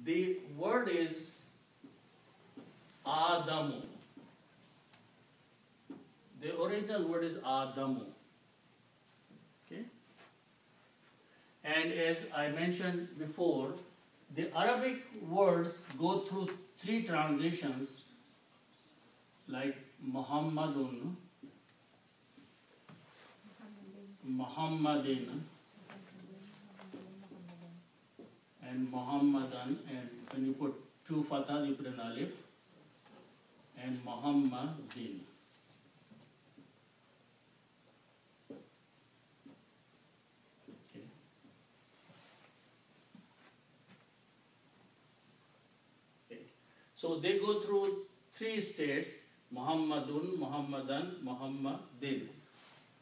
The word is Adamu. The original word is Adamu. Okay? And as I mentioned before, the Arabic words go through three transitions, like Muhammadun, Muhammadin, and Muhammadan, and when you put two fathahs, you put an alif, and Muhammadin. Okay. Okay. So they go through three states: Muhammadun, Muhammadan, Muhammadin.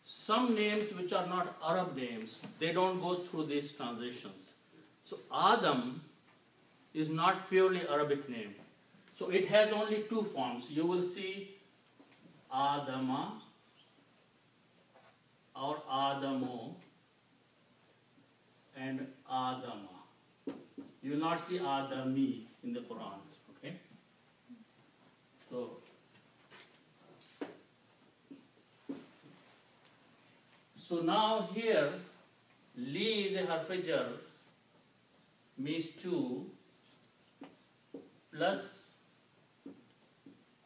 Some names which are not Arab names, they don't go through these transitions. So Adam is not purely Arabic name. So it has only two forms. You will see Adama or Adamo and Adama. You will not see Adami in the Quran. Okay? So now here, Li is a harf-jar, means two, plus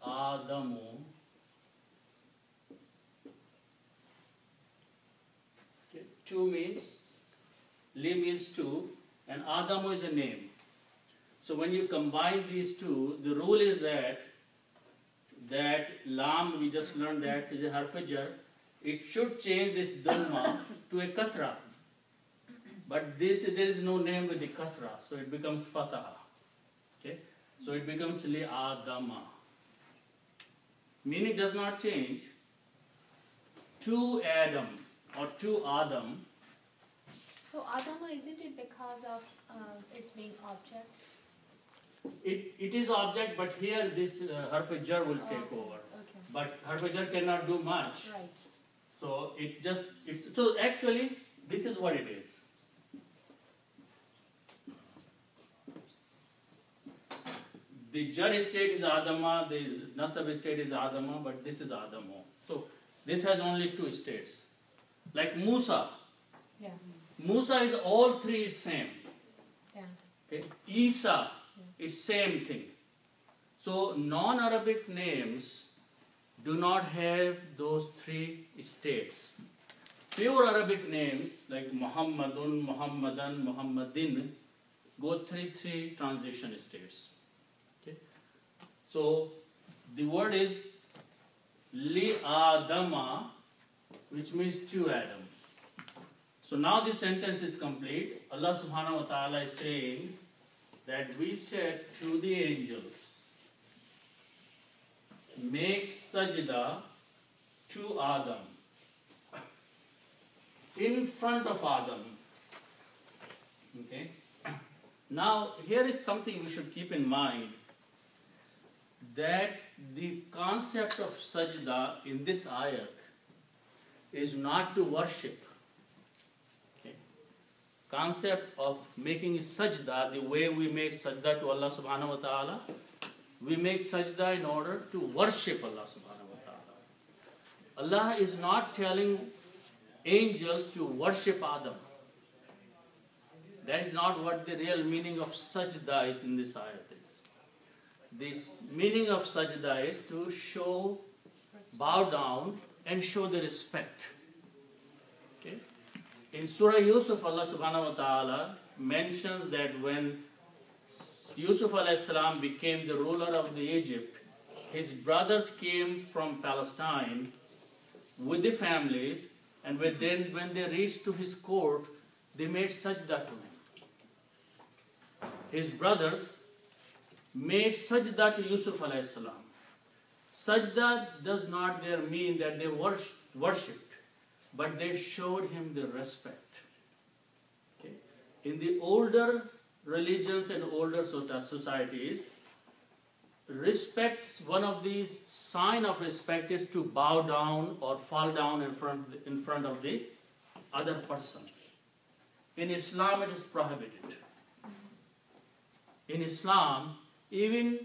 Adamu, okay. Two means, Li means two, and Adamu is a name. So when you combine these two, the rule is that Lam, we just learned that, is a harf-jar. It should change this Dhamma to a Kasra. But there is no name with the Kasra, so it becomes Fataha. Okay? So it becomes Li Adama. Meaning does not change. To Adam or to Adam. So Adama, isn't it because of its being object? It is object, but here this harf-jar will take over. Okay. But harf-jar cannot do much. Right. So so actually this is what it is. The jar state is Adama, the nasab state is Adama, but this is Adamo. So this has only two states. Like Musa. Yeah. Musa is all three same. Yeah. Okay. Isa is same thing. So non-Arabic names do not have those three states. Pure Arabic names like Muhammadun, Muhammadan, Muhammadin go three transition states. Okay? So the word is Li Adama, which means to Adam. So now this sentence is complete. Allah subhanahu wa ta'ala is saying that we said to the angels, make sajda to Adam, in front of Adam. Okay. Now here is something we should keep in mind, that the concept of sajda in this ayat is not to worship. Okay. Concept of making sajda, the way we make sajda to Allah subhanahu wa ta'ala, we make sajda in order to worship Allah subhanahu wa ta'ala. Allah is not telling angels to worship Adam. That is not what the real meaning of sajda is in this ayat is. This meaning of sajda is to show, bow down and show the respect. Okay? In Surah Yusuf, Allah subhanahu wa ta'ala mentions that when Yusuf alayhi salam became the ruler of the Egypt, his brothers came from Palestine with the families, and when they reached to his court, they made sajda to him. His brothers made sajda to Yusuf alayhi salam. Sajda does not there mean that they worshipped, but they showed him the respect. Okay? In the older religions and older societies, respect, one of these sign of respect is to bow down or fall down in front of the other person. In Islam, it is prohibited. in Islam, even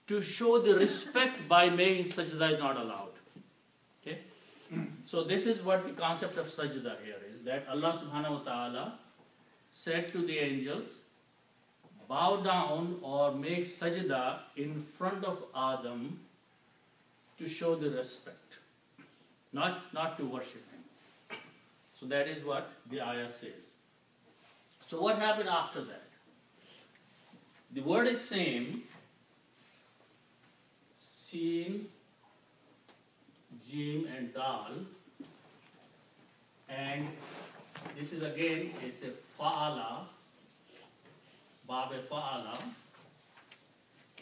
to show the respect by making sajda is not allowed. Okay? So this is what the concept of sajda here is, that Allah subhanahu wa ta'ala said to the angels, bow down or make sajda in front of Adam to show the respect, not to worship him. So that is what the ayah says. So what happened after that? The word is same, Sin, Jim and Dal, and this is again, it's a Fa'ala, Babe Fa'ala,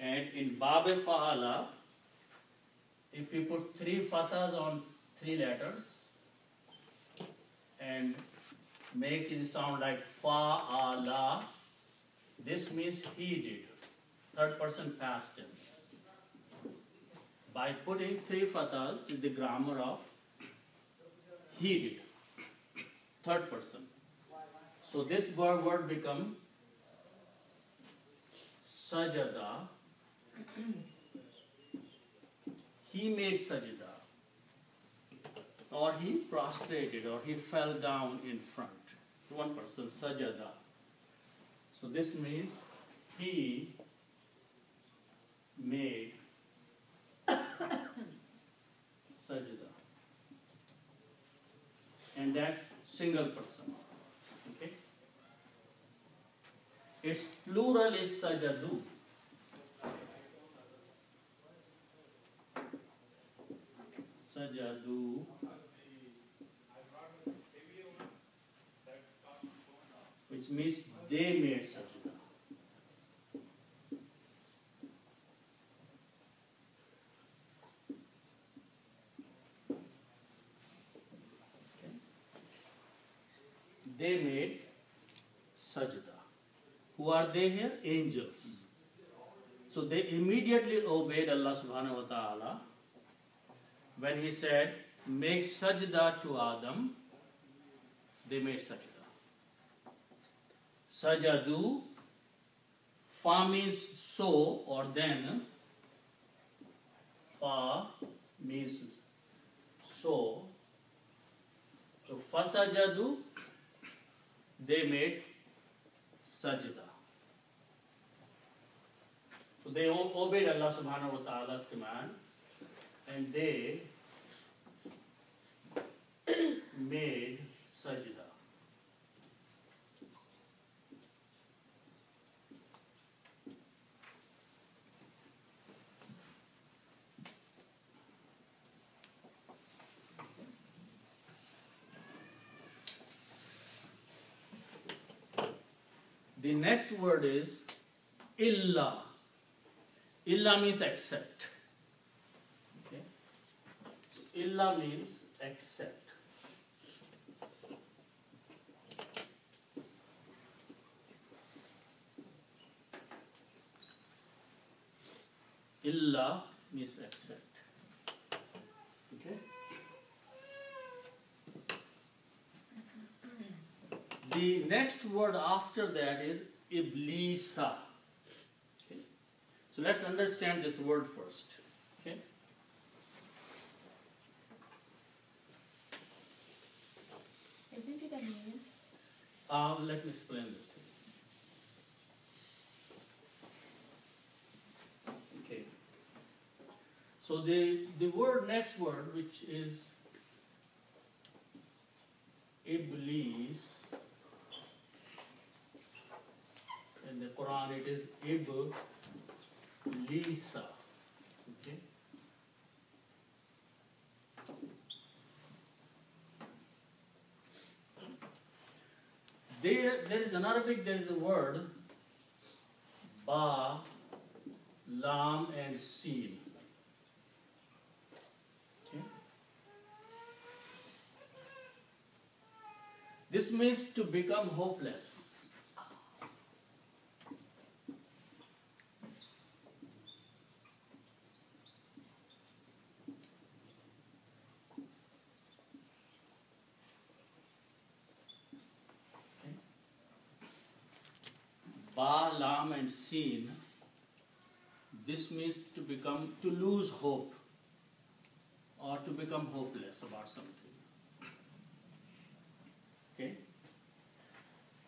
and in Babe Fa'ala, if you put 3 fathas on 3 letters and make it sound like Fa'ala, this means he did, third person past tense. By putting 3 fathas is the grammar of he did, third person. So this word become sajada. He made sajda, or he prostrated, or he fell down in front. One person, sajada. So this means he made sajda, and that's single person. Okay. Its plural is sajadu. Sajadu. Which means they made sajda. Okay. They made sajda. Who are they here? Angels. So they immediately obeyed Allah subhanahu wa ta'ala when he said, make sajda to Adam. They made sajda. Sajadu, fa means so or then, fa means so. So fasajadu, they made sajda. So they obeyed Allah subhanahu wa ta'ala's command, and they made sajda. The next word is illa. Illa means except. Okay? So illa means except. Illa means except. Okay? The next word after that is iblisa. Okay? So let's understand this word first. Okay? Isn't it a name? Let me explain this to you. Okay. So the next word, which is iblis, in the Quran it is iblisa. Okay. There is in Arabic, there is a word ba, lam and sin. Okay. This means to become hopeless. Ba, Lam and Seen, this means to lose hope or to become hopeless about something. Okay?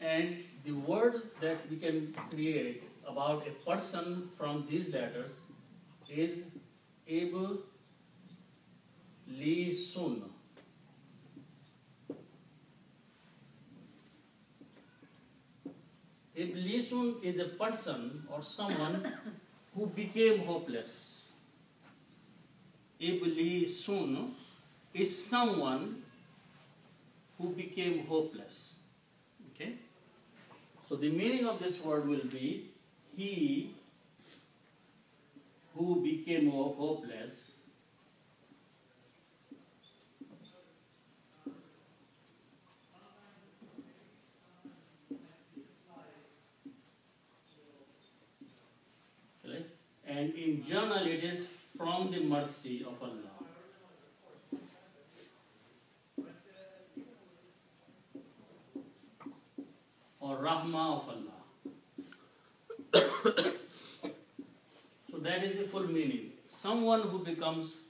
And the word that we can create about a person from these letters is Ibn Li Sun. Iblisun is a person or someone who became hopeless. Iblisun is someone who became hopeless. Okay? So the meaning of this word will be he who became hopeless and in general it is from the mercy of Allah. Or Rahmah of Allah. So that is the full meaning. Someone who becomes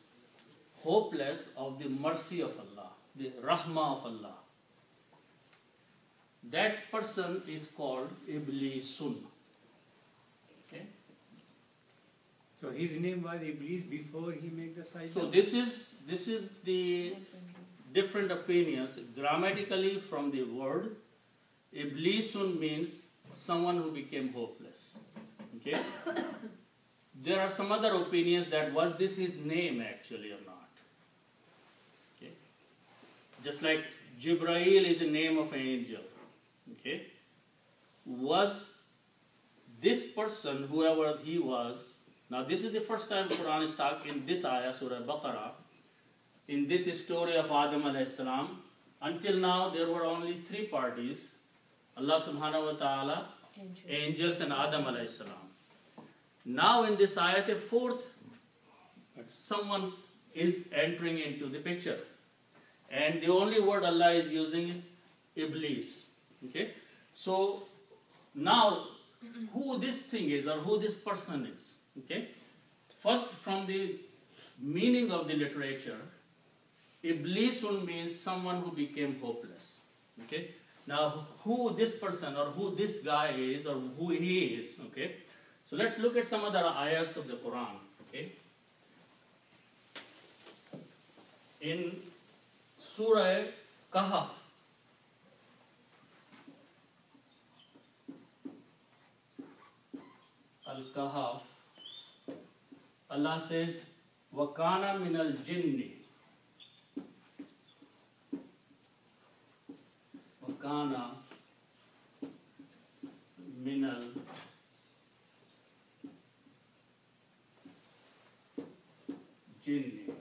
hopeless of the mercy of Allah, the Rahmah of Allah. That person is called Iblisun. Okay? So his name was Iblis before he made the sajda? So this is the different opinions. Grammatically from the word, Iblisun means someone who became hopeless. Okay? There are some other opinions that was this his name actually or not. Okay? Just like Jibrail is the name of an angel. Okay? Was this person, whoever he was, now this is the first time Quran is talking in this ayah, Surah Baqarah, in this story of Adam alayhi salam. Until now there were only three parties, Allah subhanahu wa ta'ala, angels and Adam alayhi salam. Now in this ayah, the fourth, someone is entering into the picture. And the only word Allah is using is Iblis. Okay? So now who this thing is or who this person is. Okay? First, from the meaning of the literature, Iblisun means someone who became hopeless. Okay? Now, who this person or who this guy is or who he is. Okay? So let's look at some other ayats of the Quran. Okay? In Surah Kahf, Al-Kahf, Allah says, وَكَانَ مِنَ الْجِنِّ وَكَانَ مِنَ الْجِنِّ.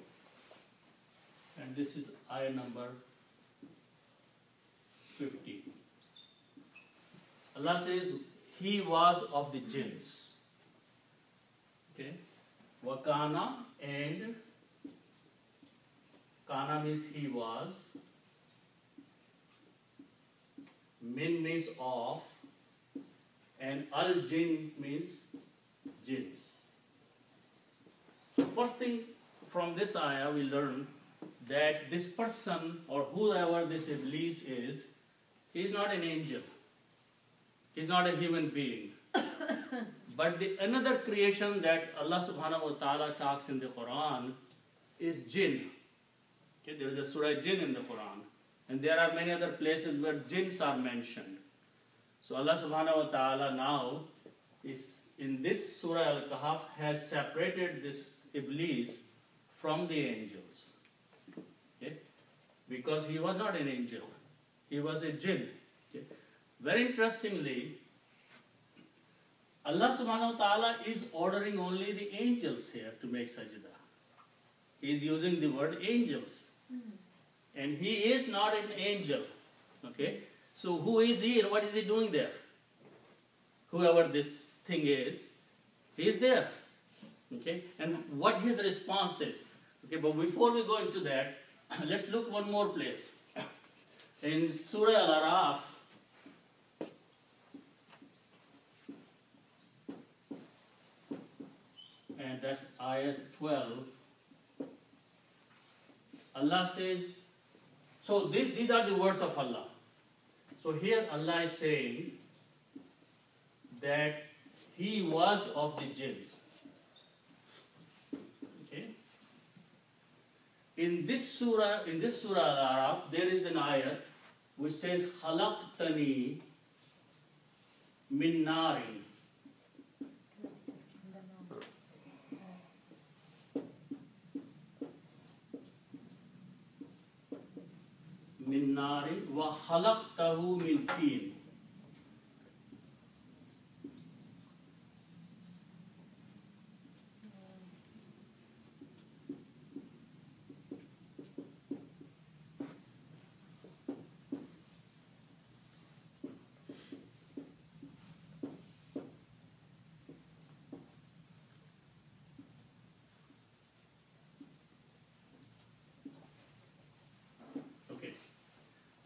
And this is ayah number 50. Allah says, he was of the jinns. Okay? Wakana, and Kana means he was. Min means of. And al-jinn means jinns. So first thing from this ayah we learn that this person or whoever this Iblis is, he is not an angel. He is not a human being. But the another creation that Allah subhanahu wa ta'ala talks in the Quran is jinn. Okay, there is a surah jinn in the Quran. And there are many other places where jinns are mentioned. So Allah subhanahu wa ta'ala now is in this surah Al-Kahf has separated this Iblis from the angels. Okay? Because he was not an angel. He was a jinn. Okay? Very interestingly, Allah subhanahu wa ta'ala is ordering only the angels here to make sajda. He is using the word angels. And he is not an angel. Okay? So who is he and what is he doing there? Whoever this thing is, he is there. Okay? And what his response is. Okay, but before we go into that, let's look one more place. In Surah Al-Araf, that's ayat 12. Allah says, so these are the words of Allah. So here Allah is saying that he was of the jinns. Okay. In this surah Al-Araf, there is an ayat which says, "Khalaqtani min narin." Min narin wa khalaqtahu min teen.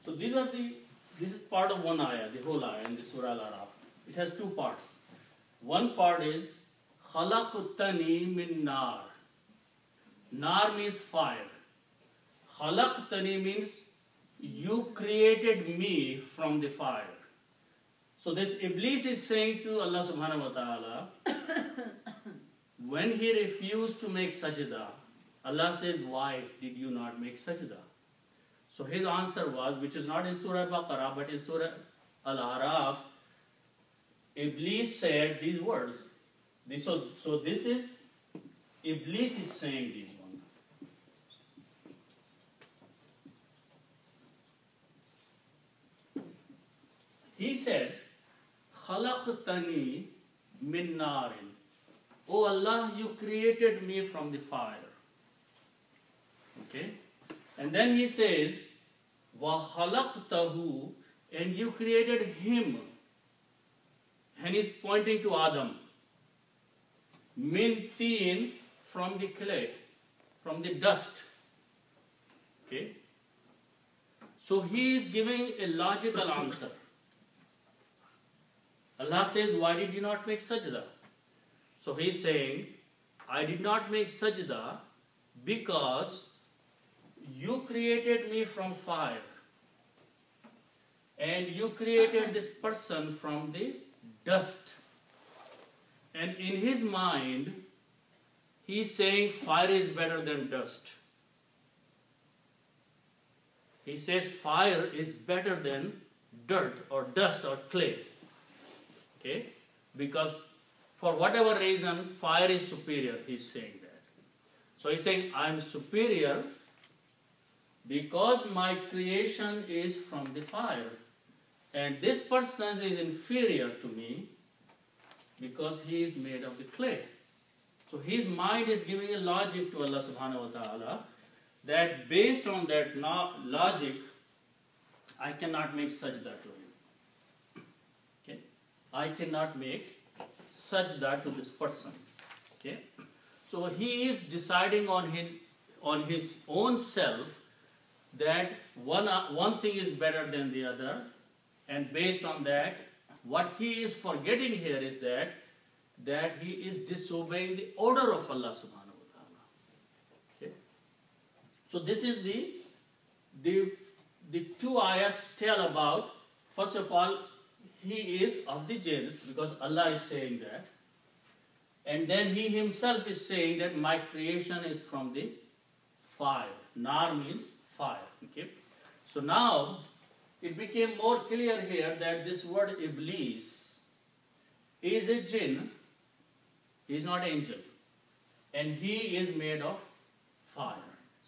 So this is part of one ayah, the whole ayah in the Surah Al-Araf. It has two parts. One part is khalaqtani min nar. Nar means fire. Khalaqtani means you created me from the fire. So this Iblis is saying to Allah subhanahu wa ta'ala, when he refused to make sajda, Allah says, why did you not make sajda? So his answer was, which is not in Surah Al-Baqarah, but in Surah Al-Araf, Iblis said these words. So this is, Iblis is saying these ones. He said, "Khalaqtani min narin." Oh Allah, you created me from the fire. Okay? And then he says, "Wa khalaqtahu," and you created him. And he's pointing to Adam. Min teen, from the clay, from the dust. Okay? So he is giving a logical answer. Allah says, why did you not make sajda? So he's saying, I did not make sajda because you created me from fire. And you created this person from the dust. And in his mind, he's saying fire is better than dust. He says fire is better than dirt or dust or clay. Okay? Because for whatever reason, fire is superior, he's saying that. So he's saying, I'm superior because my creation is from the fire. And this person is inferior to me because he is made of the clay. So his mind is giving a logic to Allah subhanahu wa ta'ala that based on that logic, I cannot make sajda to him. Okay? I cannot make sajda to this person. Okay? So he is deciding on his own self that one thing is better than the other, and based on that, what he is forgetting here is that he is disobeying the order of Allah subhanahu wa ta'ala. Okay? So this is the two ayats tell about, first of all, he is of the jinns because Allah is saying that. And then he himself is saying that my creation is from the fire. Nar means fire. Okay? So now it became more clear here that this word Iblis is a jinn, he is not angel, and he is made of fire.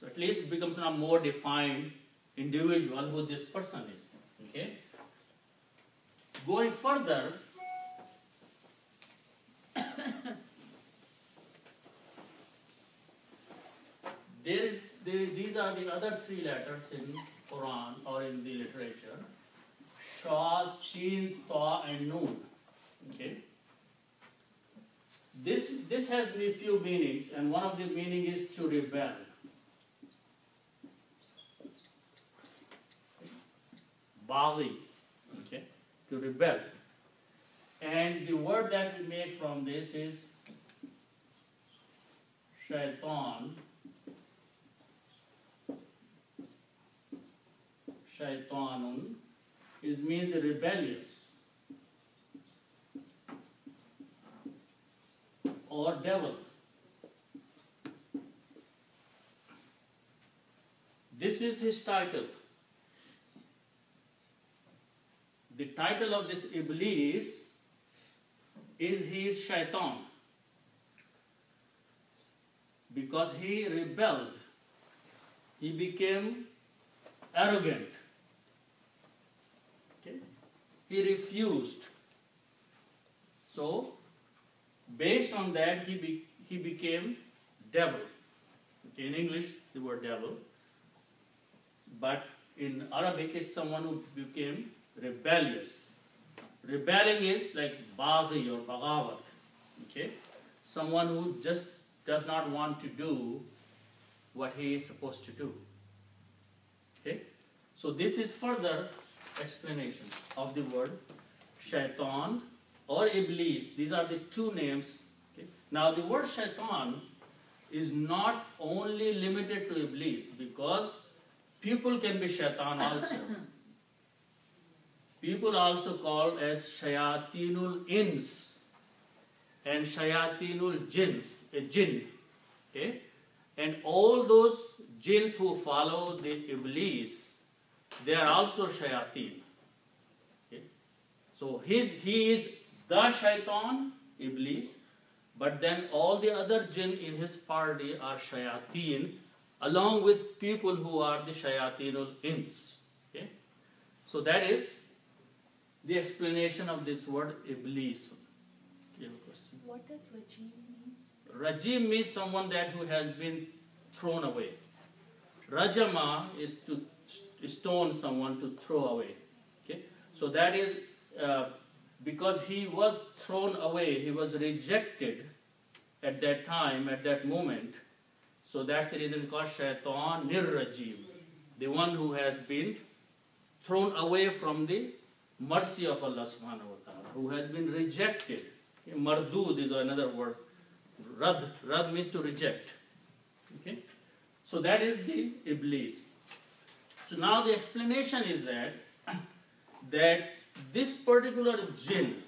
So at least it becomes a more defined individual who this person is. Okay? Going further, these are the other three letters in Quran or in the literature: Shad, Shin, Ta, and Noon. Okay. This has a few meanings, and one of the meaning is to rebel. Baghi, okay, to rebel. And the word that we make from this is shaitan, shaitanun, is means rebellious or devil. This is his title. The title of this Iblis is he is shaitan, because he rebelled, he became arrogant, okay? He refused. So, based on that, he became devil. Okay, in English, the word devil, but in Arabic, it's someone who became rebellious. Rebelling is like baghi or bagawat, okay? Someone who just does not want to do what he is supposed to do, okay? So this is further explanation of the word shaitan or Iblis. These are the two names, okay? Now the word shaitan is not only limited to Iblis, because people can be shaitan also. People also called as shayatinul ins and shayatinul jins, a jinn, okay? And all those jinns who follow the Iblis, they are also shayateen, okay? So he is the shaitan, Iblis, but then all the other jinn in his party are shayateen, along with people who are the shayatinul ins, okay? So that is the explanation of this word Iblis. You have a question? What does rajim means? Rajim means someone that who has been thrown away. Rajama is to stone someone, to throw away. Okay? So that is because he was thrown away, he was rejected at that time, at that moment. So that's the reason called Shaitan Nir-Rajim, the one who has been thrown away from the mercy of Allah subhanahu wa ta'ala, who has been rejected. Mardud is another word. Rad means to reject. Okay? So that is the Iblis. So now the explanation is that this particular jinn,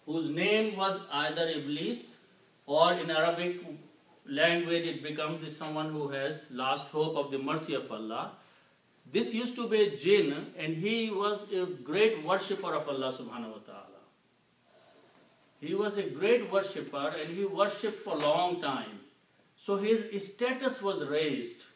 whose name was either Iblis, or in Arabic language it becomes someone who has lost hope of the mercy of Allah. This used to be a jinn, and he was a great worshipper of Allah subhanahu wa ta'ala. He was a great worshipper, and he worshipped for a long time. So his status was raised.